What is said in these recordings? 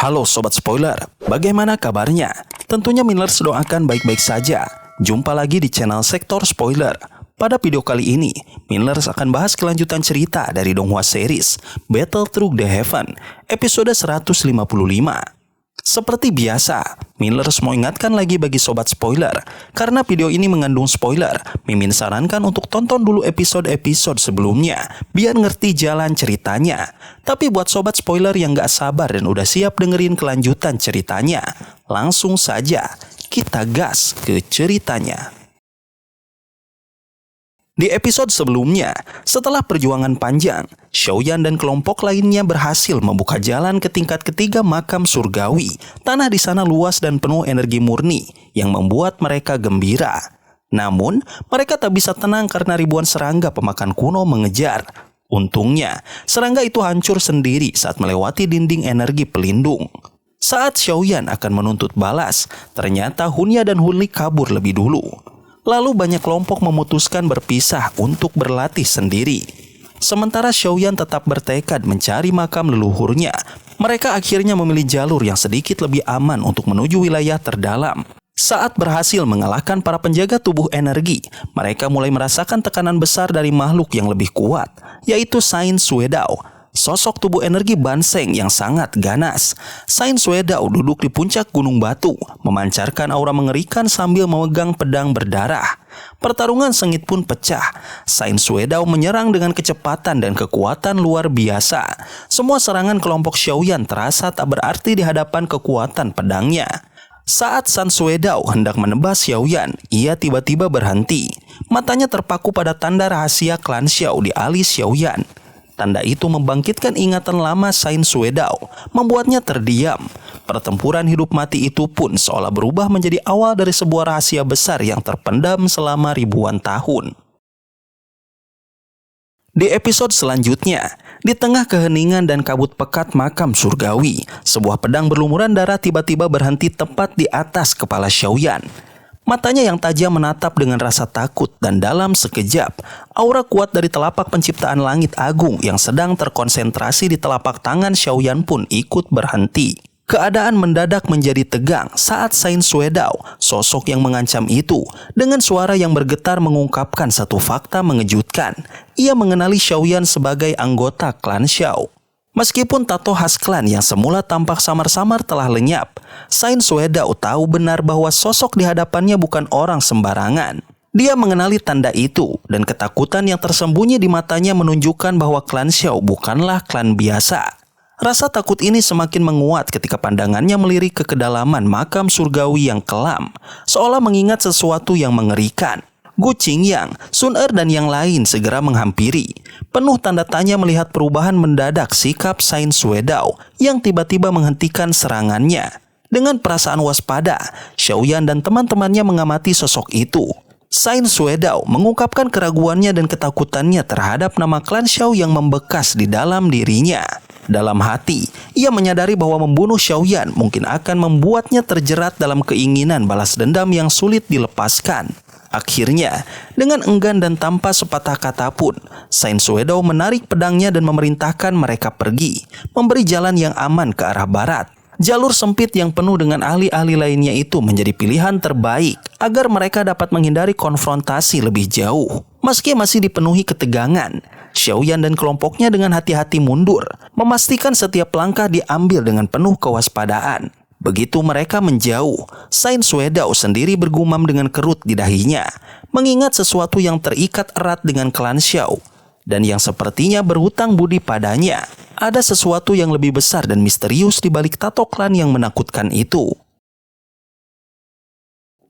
Halo Sobat Spoiler, bagaimana kabarnya? Tentunya Millers doakan baik-baik saja. Jumpa lagi di channel Sektor Spoiler. Pada video kali ini, Millers akan bahas kelanjutan cerita dari Donghua series Battle Through the Heaven, episode 155. Seperti biasa, Millers mau ingatkan lagi bagi Sobat Spoiler, karena video ini mengandung spoiler, Mimin sarankan untuk tonton dulu episode-episode sebelumnya, biar ngerti jalan ceritanya. Tapi buat Sobat Spoiler yang gak sabar dan udah siap dengerin kelanjutan ceritanya, langsung saja kita gas ke ceritanya. Di episode sebelumnya, setelah perjuangan panjang, Xiaoyan dan kelompok lainnya berhasil membuka jalan ke tingkat ketiga makam surgawi. Tanah di sana luas dan penuh energi murni yang membuat mereka gembira. Namun, mereka tak bisa tenang karena ribuan serangga pemakan kuno mengejar. Untungnya, serangga itu hancur sendiri saat melewati dinding energi pelindung. Saat Xiaoyan akan menuntut balas, ternyata Hunya dan Hunli kabur lebih dulu. Lalu banyak kelompok memutuskan berpisah untuk berlatih sendiri. Sementara Xiaoyan tetap bertekad mencari makam leluhurnya. Mereka akhirnya memilih jalur yang sedikit lebih aman untuk menuju wilayah terdalam. Saat berhasil mengalahkan para penjaga tubuh energi, mereka mulai merasakan tekanan besar dari makhluk yang lebih kuat, yaitu Sain Suedao. Sosok tubuh energi Banseng yang sangat ganas. Sain Suedao duduk di puncak gunung batu, memancarkan aura mengerikan sambil memegang pedang berdarah. Pertarungan sengit pun pecah. Sain Suedao menyerang dengan kecepatan dan kekuatan luar biasa. Semua serangan kelompok Xiaoyan terasa tak berarti di hadapan kekuatan pedangnya. Saat San Suedao hendak menebas Xiaoyan, ia tiba-tiba berhenti. Matanya terpaku pada tanda rahasia klan Xiao di alis Xiaoyan. Tanda itu membangkitkan ingatan lama Sain Suedao, membuatnya terdiam. Pertempuran hidup mati itu pun seolah berubah menjadi awal dari sebuah rahasia besar yang terpendam selama ribuan tahun. Di episode selanjutnya, di tengah keheningan dan kabut pekat makam surgawi, sebuah pedang berlumuran darah tiba-tiba berhenti tepat di atas kepala Xiaoyan. Matanya yang tajam menatap dengan rasa takut dan dalam sekejap, aura kuat dari telapak penciptaan langit agung yang sedang terkonsentrasi di telapak tangan Xiaoyan pun ikut berhenti. Keadaan mendadak menjadi tegang saat Sain Suedao, sosok yang mengancam itu, dengan suara yang bergetar mengungkapkan satu fakta mengejutkan. Ia mengenali Xiaoyan sebagai anggota klan Xiao. Meskipun tato khas klan yang semula tampak samar-samar telah lenyap, Sain Suedao tahu benar bahwa sosok di hadapannya bukan orang sembarangan. Dia mengenali tanda itu, dan ketakutan yang tersembunyi di matanya menunjukkan bahwa klan Xiao bukanlah klan biasa. Rasa takut ini semakin menguat ketika pandangannya melirik ke kedalaman makam surgawi yang kelam, seolah mengingat sesuatu yang mengerikan. Gu Qingyang, Sun Er dan yang lain segera menghampiri. Penuh tanda tanya melihat perubahan mendadak sikap Sain Suedao yang tiba-tiba menghentikan serangannya. Dengan perasaan waspada, Xiaoyan dan teman-temannya mengamati sosok itu. Sain Suedao mengungkapkan keraguannya dan ketakutannya terhadap nama klan Xiao yang membekas di dalam dirinya. Dalam hati, ia menyadari bahwa membunuh Xiaoyan mungkin akan membuatnya terjerat dalam keinginan balas dendam yang sulit dilepaskan. Akhirnya, dengan enggan dan tanpa sepatah kata pun, Sain Suedao menarik pedangnya dan memerintahkan mereka pergi, memberi jalan yang aman ke arah barat. Jalur sempit yang penuh dengan ahli-ahli lainnya itu menjadi pilihan terbaik agar mereka dapat menghindari konfrontasi lebih jauh. Meski masih dipenuhi ketegangan, Xiaoyan dan kelompoknya dengan hati-hati mundur, memastikan setiap langkah diambil dengan penuh kewaspadaan. Begitu mereka menjauh, Sain Suedao sendiri bergumam dengan kerut di dahinya, mengingat sesuatu yang terikat erat dengan klan Xiao, dan yang sepertinya berhutang budi padanya. Ada sesuatu yang lebih besar dan misterius di balik tato klan yang menakutkan itu.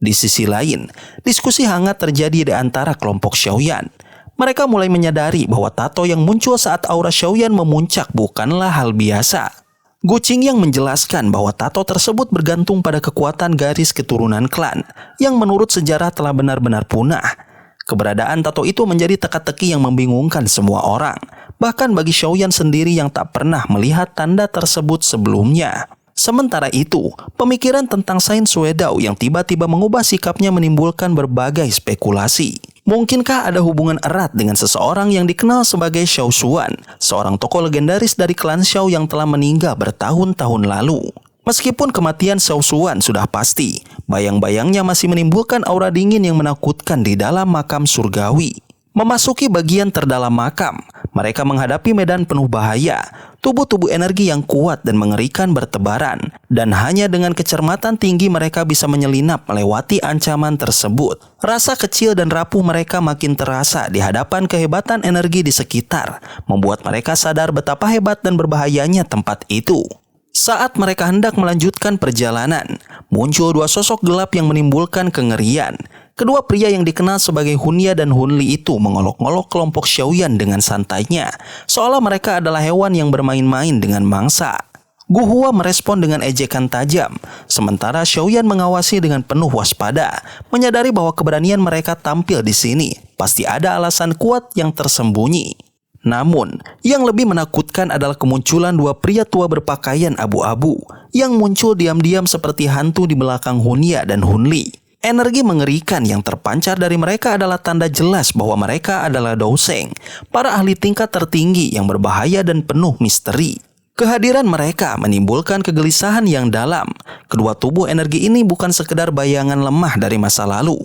Di sisi lain, diskusi hangat terjadi di antara kelompok Xiaoyan. Mereka mulai menyadari bahwa tato yang muncul saat aura Xiaoyan memuncak bukanlah hal biasa. Gu Qingyang menjelaskan bahwa tato tersebut bergantung pada kekuatan garis keturunan klan yang menurut sejarah telah benar-benar punah. Keberadaan tato itu menjadi teka-teki yang membingungkan semua orang, bahkan bagi Xiaoyan sendiri yang tak pernah melihat tanda tersebut sebelumnya. Sementara itu, pemikiran tentang Sains Wedao yang tiba-tiba mengubah sikapnya menimbulkan berbagai spekulasi. Mungkinkah ada hubungan erat dengan seseorang yang dikenal sebagai Xiao Xuan, seorang tokoh legendaris dari klan Xiao yang telah meninggal bertahun-tahun lalu? Meskipun kematian Xiao Xuan sudah pasti, bayang-bayangnya masih menimbulkan aura dingin yang menakutkan di dalam makam surgawi. Memasuki bagian terdalam makam, mereka menghadapi medan penuh bahaya, tubuh-tubuh energi yang kuat dan mengerikan bertebaran, dan hanya dengan kecermatan tinggi mereka bisa menyelinap melewati ancaman tersebut. Rasa kecil dan rapuh mereka makin terasa di hadapan kehebatan energi di sekitar, membuat mereka sadar betapa hebat dan berbahayanya tempat itu. Saat mereka hendak melanjutkan perjalanan, muncul dua sosok gelap yang menimbulkan kengerian. Kedua pria yang dikenal sebagai Hunya dan Hunli itu mengolok-ngolok kelompok Xiaoyan dengan santainya, seolah mereka adalah hewan yang bermain-main dengan mangsa. Gu Hua merespon dengan ejekan tajam, sementara Xiaoyan mengawasi dengan penuh waspada, menyadari bahwa keberanian mereka tampil di sini pasti ada alasan kuat yang tersembunyi. Namun, yang lebih menakutkan adalah kemunculan dua pria tua berpakaian abu-abu yang muncul diam-diam seperti hantu di belakang Hunya dan Hunli. Energi mengerikan yang terpancar dari mereka adalah tanda jelas bahwa mereka adalah Douseng, para ahli tingkat tertinggi yang berbahaya dan penuh misteri. Kehadiran mereka menimbulkan kegelisahan yang dalam. Kedua tubuh energi ini bukan sekedar bayangan lemah dari masa lalu.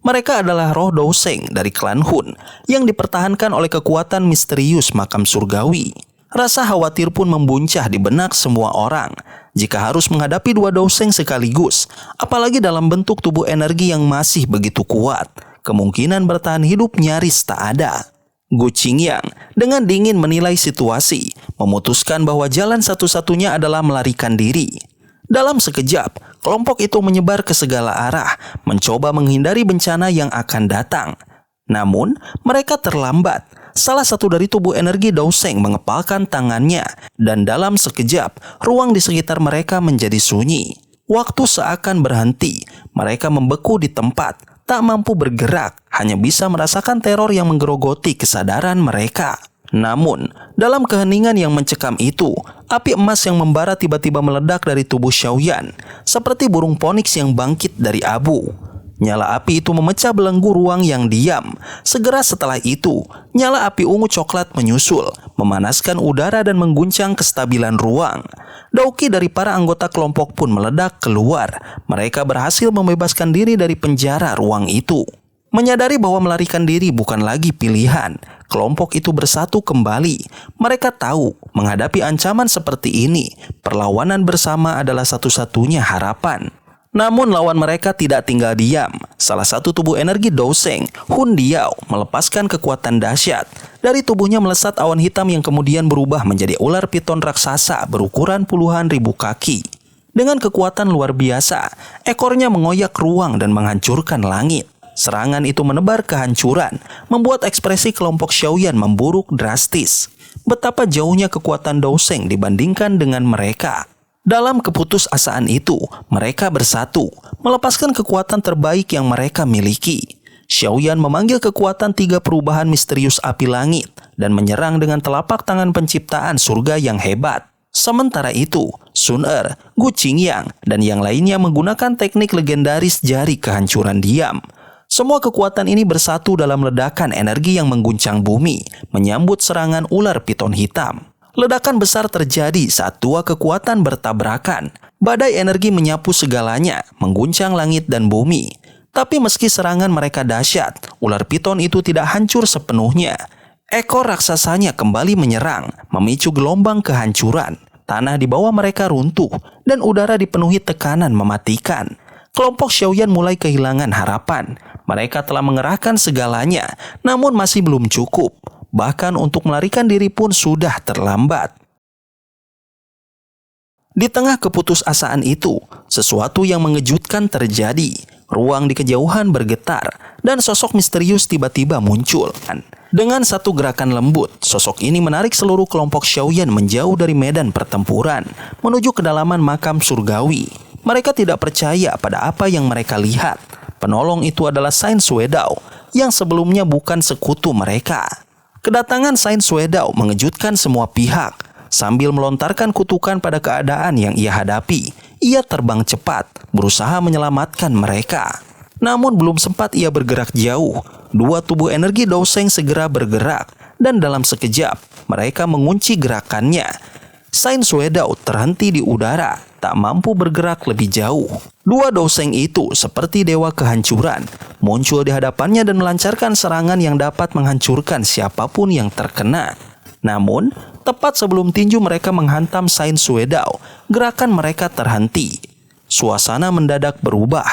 Mereka adalah roh Douseng dari klan Hun yang dipertahankan oleh kekuatan misterius makam surgawi. Rasa khawatir pun membuncah di benak semua orang jika harus menghadapi dua Douseng sekaligus, apalagi dalam bentuk tubuh energi yang masih begitu kuat. Kemungkinan bertahan hidup nyaris tak ada. Gu Qingyang dengan dingin menilai situasi, memutuskan bahwa jalan satu-satunya adalah melarikan diri. Dalam sekejap, kelompok itu menyebar ke segala arah, mencoba menghindari bencana yang akan datang. Namun, mereka terlambat. Salah satu dari tubuh energi Douseng mengepalkan tangannya, dan dalam sekejap, ruang di sekitar mereka menjadi sunyi. Waktu seakan berhenti, mereka membeku di tempat, tak mampu bergerak, hanya bisa merasakan teror yang menggerogoti kesadaran mereka. Namun, dalam keheningan yang mencekam itu, api emas yang membara tiba-tiba meledak dari tubuh Xiaoyan, seperti burung phoenix yang bangkit dari abu. Nyala api itu memecah belenggu ruang yang diam. Segera setelah itu, nyala api ungu coklat menyusul, memanaskan udara dan mengguncang kestabilan ruang. Dauki dari para anggota kelompok pun meledak keluar. Mereka berhasil membebaskan diri dari penjara ruang itu. Menyadari bahwa melarikan diri bukan lagi pilihan, kelompok itu bersatu kembali. Mereka tahu menghadapi ancaman seperti ini, perlawanan bersama adalah satu-satunya harapan. Namun lawan mereka tidak tinggal diam. Salah satu tubuh energi Douseng, Hun Diao, melepaskan kekuatan dahsyat. Dari tubuhnya melesat awan hitam yang kemudian berubah menjadi ular piton raksasa berukuran puluhan ribu kaki. Dengan kekuatan luar biasa, ekornya mengoyak ruang dan menghancurkan langit. Serangan itu menebar kehancuran, membuat ekspresi kelompok Xiaoyan memburuk drastis. Betapa jauhnya kekuatan Douseng dibandingkan dengan mereka. Dalam keputusasaan itu, mereka bersatu, melepaskan kekuatan terbaik yang mereka miliki. Xiaoyan memanggil kekuatan tiga perubahan misterius api langit dan menyerang dengan telapak tangan penciptaan surga yang hebat. Sementara itu, Sun Er, Gu Qingyang, dan yang lainnya menggunakan teknik legendaris jari kehancuran diam. Semua kekuatan ini bersatu dalam ledakan energi yang mengguncang bumi, menyambut serangan ular piton hitam. Ledakan besar terjadi saat dua kekuatan bertabrakan. Badai energi menyapu segalanya, mengguncang langit dan bumi. Tapi meski serangan mereka dahsyat, ular piton itu tidak hancur sepenuhnya. Ekor raksasanya kembali menyerang, memicu gelombang kehancuran. Tanah di bawah mereka runtuh, dan udara dipenuhi tekanan mematikan. Kelompok Xiaoyan mulai kehilangan harapan. Mereka telah mengerahkan segalanya, namun masih belum cukup. Bahkan untuk melarikan diri pun sudah terlambat. Di tengah keputusasaan itu, sesuatu yang mengejutkan terjadi. Ruang di kejauhan bergetar, dan sosok misterius tiba-tiba muncul. Dengan satu gerakan lembut, sosok ini menarik seluruh kelompok Xiaoyan menjauh dari medan pertempuran, menuju kedalaman makam surgawi. Mereka tidak percaya pada apa yang mereka lihat. Penolong itu adalah Sains Wedao, yang sebelumnya bukan sekutu mereka. Kedatangan Sains Wedao mengejutkan semua pihak. Sambil melontarkan kutukan pada keadaan yang ia hadapi, ia terbang cepat, berusaha menyelamatkan mereka. Namun belum sempat ia bergerak jauh, dua tubuh energi Doseng segera bergerak, dan dalam sekejap mereka mengunci gerakannya. Sain Suedao terhenti di udara, tak mampu bergerak lebih jauh. Dua Doseng itu seperti dewa kehancuran, muncul di hadapannya dan melancarkan serangan yang dapat menghancurkan siapapun yang terkena. Namun, tepat sebelum tinju mereka menghantam Sain Suedao, gerakan mereka terhenti. Suasana mendadak berubah.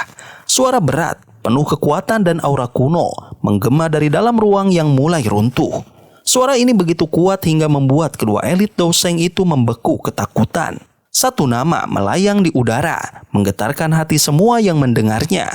Suara berat, penuh kekuatan dan aura kuno menggema dari dalam ruang yang mulai runtuh. Suara ini begitu kuat hingga membuat kedua elit Doseng itu membeku ketakutan. Satu nama melayang di udara, menggetarkan hati semua yang mendengarnya.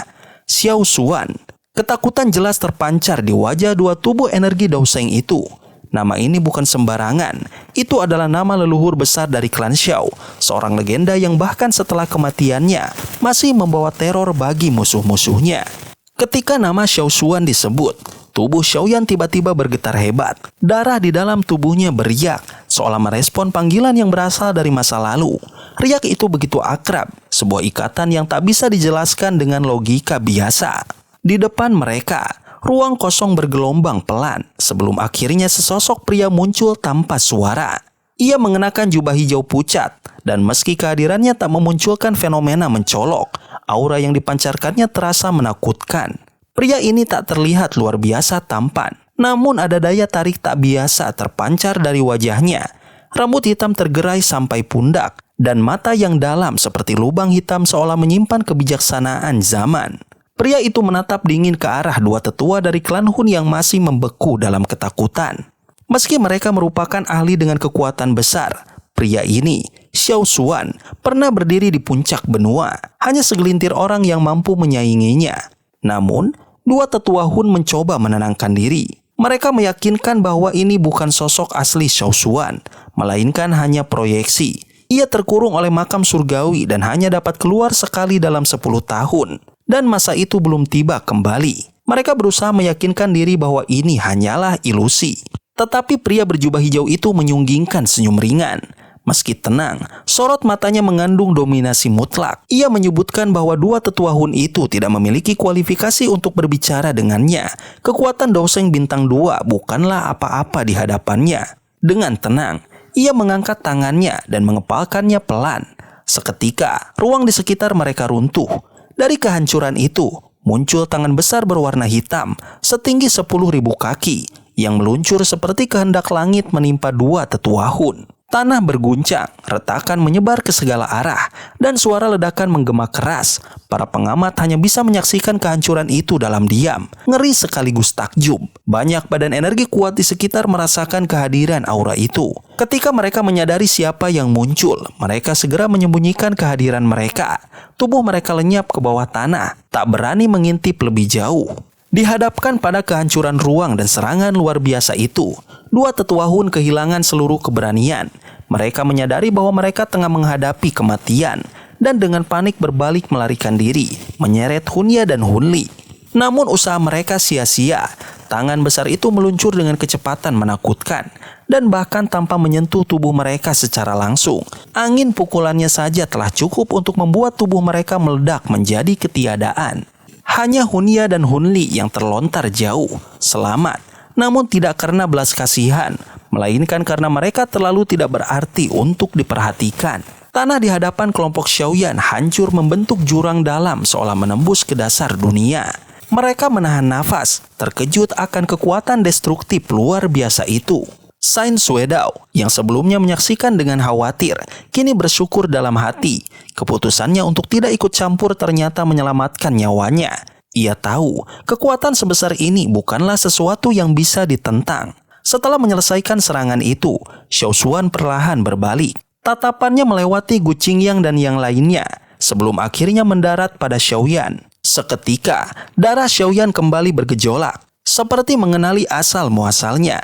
Xiao Xuan. Ketakutan jelas terpancar di wajah dua tubuh energi Doseng itu. Nama ini bukan sembarangan. Itu adalah nama leluhur besar dari klan Xiao, seorang legenda yang bahkan setelah kematiannya masih membawa teror bagi musuh-musuhnya. Ketika nama Xiao Xuan disebut, tubuh Xiaoyan tiba-tiba bergetar hebat. Darah di dalam tubuhnya beriak, seolah merespon panggilan yang berasal dari masa lalu. Riak itu begitu akrab, sebuah ikatan yang tak bisa dijelaskan dengan logika biasa. Di depan mereka, ruang kosong bergelombang pelan sebelum akhirnya sesosok pria muncul tanpa suara. Ia mengenakan jubah hijau pucat, dan meski kehadirannya tak memunculkan fenomena mencolok, aura yang dipancarkannya terasa menakutkan. Pria ini tak terlihat luar biasa tampan, namun ada daya tarik tak biasa terpancar dari wajahnya. Rambut hitam tergerai sampai pundak, dan mata yang dalam seperti lubang hitam seolah menyimpan kebijaksanaan zaman. Pria itu menatap dingin ke arah dua tetua dari klan Hun yang masih membeku dalam ketakutan. Meski mereka merupakan ahli dengan kekuatan besar, pria ini, Xiao Xuan, pernah berdiri di puncak benua. Hanya segelintir orang yang mampu menyainginya. Namun, dua tetua Hun mencoba menenangkan diri. Mereka meyakinkan bahwa ini bukan sosok asli Xiao Xuan, melainkan hanya proyeksi. Ia terkurung oleh makam surgawi dan hanya dapat keluar sekali dalam 10 tahun. Dan masa itu belum tiba kembali. Mereka berusaha meyakinkan diri bahwa ini hanyalah ilusi. Tetapi pria berjubah hijau itu menyunggingkan senyum ringan. Meski tenang, sorot matanya mengandung dominasi mutlak. Ia menyebutkan bahwa dua tetua Hun itu tidak memiliki kualifikasi untuk berbicara dengannya. Kekuatan Doseng bintang 2 bukanlah apa-apa di hadapannya. Dengan tenang, ia mengangkat tangannya dan mengepalkannya pelan. Seketika, ruang di sekitar mereka runtuh. Dari kehancuran itu, muncul tangan besar berwarna hitam, setinggi 10.000 kaki, yang meluncur seperti kehendak langit menimpa dua tetua Hun. Tanah berguncang, retakan menyebar ke segala arah, dan suara ledakan menggema keras. Para pengamat hanya bisa menyaksikan kehancuran itu dalam diam, ngeri sekaligus takjub. Banyak badan energi kuat di sekitar merasakan kehadiran aura itu. Ketika mereka menyadari siapa yang muncul, mereka segera menyembunyikan kehadiran mereka. Tubuh mereka lenyap ke bawah tanah, tak berani mengintip lebih jauh. Dihadapkan pada kehancuran ruang dan serangan luar biasa itu, dua tetua Hun kehilangan seluruh keberanian. Mereka menyadari bahwa mereka tengah menghadapi kematian, dan dengan panik berbalik melarikan diri, menyeret Hunya dan Hunli. Namun usaha mereka sia-sia. Tangan besar itu meluncur dengan kecepatan menakutkan, dan bahkan tanpa menyentuh tubuh mereka secara langsung. Angin pukulannya saja telah cukup untuk membuat tubuh mereka meledak menjadi ketiadaan. Hanya Hunya dan Hunli yang terlontar jauh, selamat, namun tidak karena belas kasihan, melainkan karena mereka terlalu tidak berarti untuk diperhatikan. Tanah di hadapan kelompok Xiaoyan hancur membentuk jurang dalam seolah menembus ke dasar dunia. Mereka menahan nafas, terkejut akan kekuatan destruktif luar biasa itu. Sain Suedao yang sebelumnya menyaksikan dengan khawatir, kini bersyukur dalam hati. Keputusannya untuk tidak ikut campur ternyata menyelamatkan nyawanya. Ia tahu kekuatan sebesar ini bukanlah sesuatu yang bisa ditentang. Setelah menyelesaikan serangan itu, Xiao Xuan perlahan berbalik. Tatapannya melewati Gu Qingyang dan yang lainnya, sebelum akhirnya mendarat pada Xiaoyan. Seketika, darah Xiaoyan kembali bergejolak, seperti mengenali asal-muasalnya.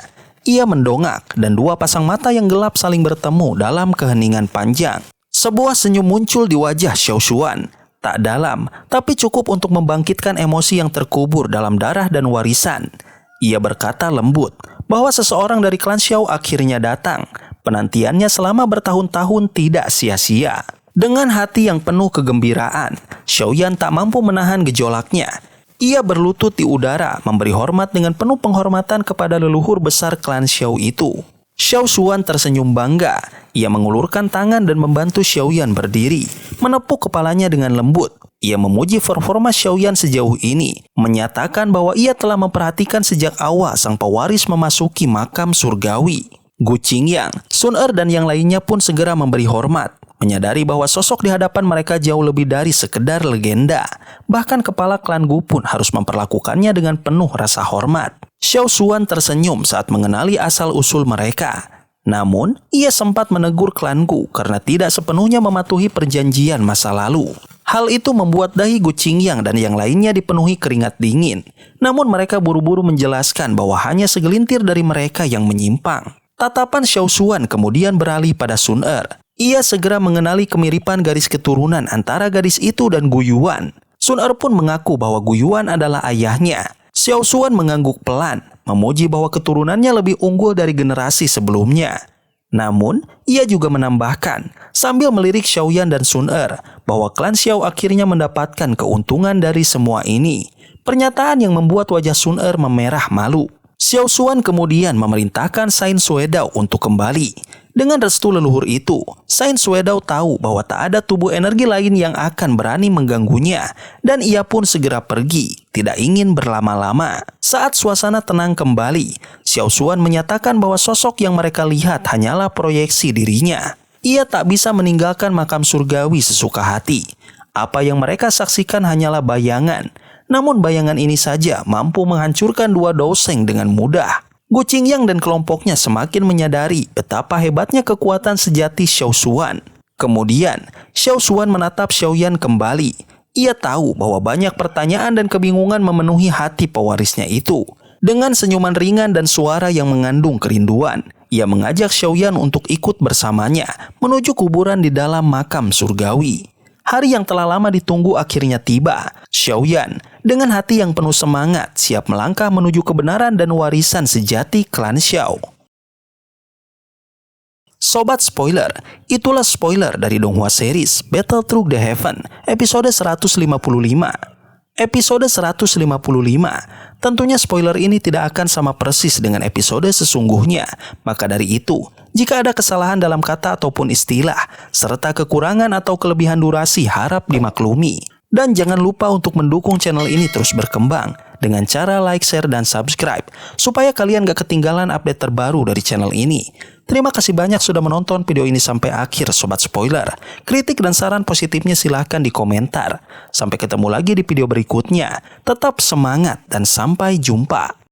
Ia mendongak dan dua pasang mata yang gelap saling bertemu dalam keheningan panjang. Sebuah senyum muncul di wajah Xiao Xuan. Tak dalam, tapi cukup untuk membangkitkan emosi yang terkubur dalam darah dan warisan. Ia berkata lembut, bahwa seseorang dari klan Xiao akhirnya datang. Penantiannya selama bertahun-tahun tidak sia-sia. Dengan hati yang penuh kegembiraan, Xiaoyan tak mampu menahan gejolaknya. Ia berlutut di udara, memberi hormat dengan penuh penghormatan kepada leluhur besar klan Xiao itu. Xiao Xuan tersenyum bangga. Ia mengulurkan tangan dan membantu Xiaoyan berdiri, menepuk kepalanya dengan lembut. Ia memuji performa Xiaoyan sejauh ini, menyatakan bahwa ia telah memperhatikan sejak awal sang pewaris memasuki makam surgawi. Gu Qingyang, Sun Er dan yang lainnya pun segera memberi hormat, menyadari bahwa sosok di hadapan mereka jauh lebih dari sekedar legenda. Bahkan kepala klan Gu pun harus memperlakukannya dengan penuh rasa hormat. Xiao Xuan tersenyum saat mengenali asal-usul mereka. Namun, ia sempat menegur klan Gu karena tidak sepenuhnya mematuhi perjanjian masa lalu. Hal itu membuat dahi Gu Qingyang dan yang lainnya dipenuhi keringat dingin. Namun mereka buru-buru menjelaskan bahwa hanya segelintir dari mereka yang menyimpang. Tatapan Xiao Xuan kemudian beralih pada Sun Er. Ia segera mengenali kemiripan garis keturunan antara gadis itu dan Gu Yuan. Sun Er pun mengaku bahwa Gu Yuan adalah ayahnya. Xiao Xuan mengangguk pelan, memuji bahwa keturunannya lebih unggul dari generasi sebelumnya. Namun, ia juga menambahkan, sambil melirik Xiaoyan dan Sun Er, bahwa klan Xiao akhirnya mendapatkan keuntungan dari semua ini. Pernyataan yang membuat wajah Sun Er memerah malu. Xiao Xuan kemudian memerintahkan Sain Suedao untuk kembali. Dengan restu leluhur itu, Sain Suedao tahu bahwa tak ada tubuh energi lain yang akan berani mengganggunya, dan ia pun segera pergi, tidak ingin berlama-lama. Saat suasana tenang kembali, Xiao Xuan menyatakan bahwa sosok yang mereka lihat hanyalah proyeksi dirinya. Ia tak bisa meninggalkan makam surgawi sesuka hati. Apa yang mereka saksikan hanyalah bayangan, namun bayangan ini saja mampu menghancurkan dua doseng dengan mudah. Gu Qingyang dan kelompoknya semakin menyadari betapa hebatnya kekuatan sejati Xiao Xuan. Kemudian, Xiao Xuan menatap Xiaoyan kembali. Ia tahu bahwa banyak pertanyaan dan kebingungan memenuhi hati pewarisnya itu. Dengan senyuman ringan dan suara yang mengandung kerinduan, ia mengajak Xiaoyan untuk ikut bersamanya menuju kuburan di dalam makam surgawi. Hari yang telah lama ditunggu akhirnya tiba. Xiaoyan, dengan hati yang penuh semangat, siap melangkah menuju kebenaran dan warisan sejati klan Xiao. Sobat spoiler, itulah spoiler dari Donghua series Battle Through the Heaven, episode 155. Episode 155, tentunya spoiler ini tidak akan sama persis dengan episode sesungguhnya. Maka dari itu, jika ada kesalahan dalam kata ataupun istilah, serta kekurangan atau kelebihan durasi harap dimaklumi. Dan jangan lupa untuk mendukung channel ini terus berkembang dengan cara like, share, dan subscribe, supaya kalian gak ketinggalan update terbaru dari channel ini. Terima kasih banyak sudah menonton video ini sampai akhir Sobat Spoiler. Kritik dan saran positifnya silahkan di komentar. Sampai ketemu lagi di video berikutnya. Tetap semangat dan sampai jumpa.